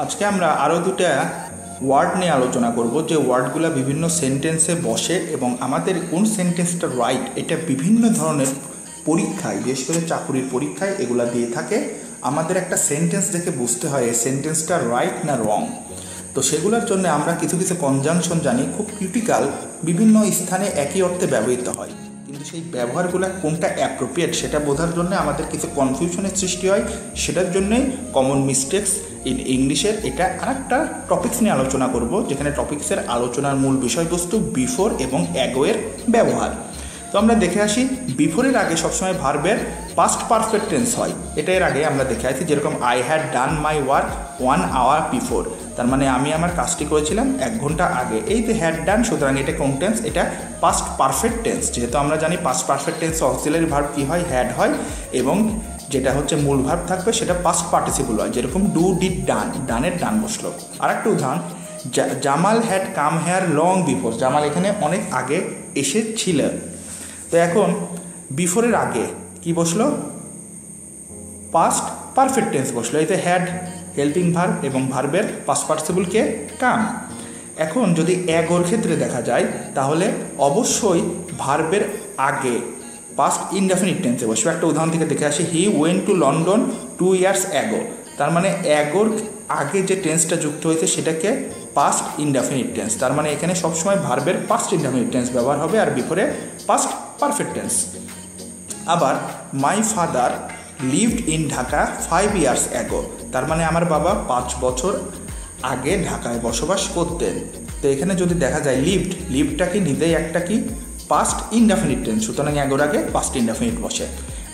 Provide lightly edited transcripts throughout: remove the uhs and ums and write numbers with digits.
আজকে আমরা আরও দুটা ওয়ার্ড নিয়ে আলোচনা করব যে ওয়ার্ডগুলো বিভিন্ন সেন্টেন্সে বসে এবং আমাদের কোন সেন্টেন্সটা রাইট এটা বিভিন্ন ধরনের পরীক্ষায়, বিশেষ করে চাকরির পরীক্ষায় এগুলা দিয়ে থাকে। আমাদের একটা সেন্টেন্স দেখে বুঝতে হয় এই সেন্টেন্সটা রাইট না রং। তো সেগুলোর জন্য আমরা কিছু কিছু কনজাংশন জানি, খুব ক্রিটিক্যাল, বিভিন্ন স্থানে একই অর্থে ব্যবহৃত হয়, কিন্তু সেই ব্যবহারগুলো কোনটা অ্যাপ্রোপ্রিয়েট সেটা বোঝার জন্য আমাদের কিছু কনফিউশনের সৃষ্টি হয়। সেটার জন্যই কমন মিস্টেকস ইন ইংলিশের এটা আরেকটা টপিকস নিয়ে আলোচনা করব, যেখানে টপিক্সের আলোচনার মূল বিষয়বস্তু বিফোর এবং অ্যাগোয়ের ব্যবহার। তো আমরা দেখে আসি, বিফোরের আগে সবসময় ভার্বের পাস্ট পারফেক্ট টেন্স হয়। এটা এর আগে আমরা দেখে আসি, যেরকম I had done my work 1 hour before, তার মানে আমি আমার কাজটি করেছিলাম 1 ঘন্টা আগে। এই যে হ্যাড ডান, সুতরাং এটা কোন টেন্স? এটা পাস্ট পারফেক্ট টেন্স। যেহেতু আমরা জানি past perfect tense auxiliary verb কী হয়? হ্যাড হয়, এবং যেটা হচ্ছে মূল ভার্ব থাকবে সেটা পাস্ট পার্টিসিপল হয়, যেরকম ডু ডিড ডান, ডানের ডান বসলো। আর একটা উদাহরণ, Jamal had come here long before, Jamal এখানে অনেক আগে এসেছিল। তো এখন বিফোরের আগে কি বসলো? পাস্ট পারফেক্ট টেন্স বসলো। এতে হ্যাড হেল্পিং ভার্ব এবং ভার্বের পাস্ট পার্টিসিপলকে কাম। এখন যদি অ্যাগোর ক্ষেত্রে দেখা যায় তাহলে অবশ্যই ভার্বের আগে পাস্ট ইনডেফিনিট টেন্সে বসবে। একটা উদাহরণ থেকে দেখে আসি, he went to London 2 years ago, তার মানে অ্যাগোর আগে যে টেন্সটা যুক্ত হয়েছে সেটাকে পাস্ট ইনডেফিনিট টেন্স, তার মানে এখানে সবসময় ভার্বের পাস্ট ইনডেফিনিট টেন্স ব্যবহার হবে আর বিফোরে পাস্ট পারফেক্ট টেন্স। আবার my father lived in Dhaka 5 years ago, তার মানে আমার বাবা 5 বছর আগে ঢাকায় বসবাস করতেন। তো এখানে যদি দেখা যায় লিভডটা কি নিজেই একটা কি পাস্ট ইনডেফিনিট টেন্স, সুতরাং অ্যাগোর আগে পাস্ট ইনডেফিনিট বসে।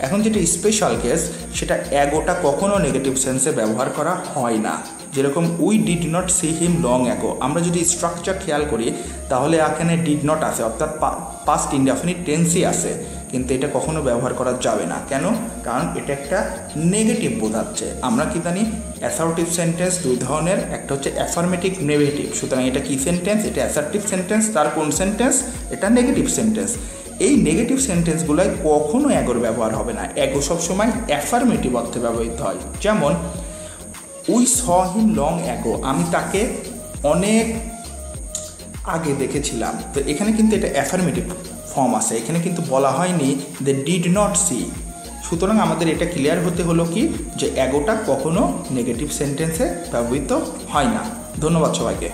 এখন যেটা স্পেশাল কেস, সেটা অ্যাগোটা কখনো নেগেটিভ সেন্সে ব্যবহার করা হয় না। যেরকম we did not see him long ago, আমরা যদি স্ট্রাকচার খেয়াল করি তাহলে এখানে ডিড নট আছে, অর্থাৎ পাস্ট ইনডেফিনিট টেন্সই আছে, কিন্তু এটা কখনো ব্যবহার করা যাবে না। কেন? কারণ এটা একটা নেগেটিভ বোঝাচ্ছে। আমরা কি জানি অ্যাসার্টিভ সেন্টেন্স দুই ধরনের, একটা হচ্ছে অ্যাফার্মেটিভ, নেগেটিভ। সুতরাং এটা কি সেন্টেন্স? এটা অ্যাসার্টিভ সেন্টেন্স। তার কোন সেন্টেন্স? এটা নেগেটিভ সেন্টেন্স। এই নেগেটিভ সেন্টেন্সগুলোয় কখনো অ্যাগোর ব্যবহার হবে না। অ্যাগো সবসময় অ্যাফার্মেটিভ অর্থে ব্যবহৃত হয়। যেমন we saw him long ago, আমি তাকে অনেক আগে দেখেছিলাম। তো এখানে কিন্তু এটা অ্যাফার্মেটিভ ফর্ম আছে, এখানে কিন্তু বলা হয়নি দে ডিড নট সি। সুতরাং আমাদের এটা ক্লিয়ার হতে হলো কি, যে অ্যাগোটা কখনো নেগেটিভ সেন্টেন্সে ব্যবহৃত হয় না। ধন্যবাদ সবাইকে।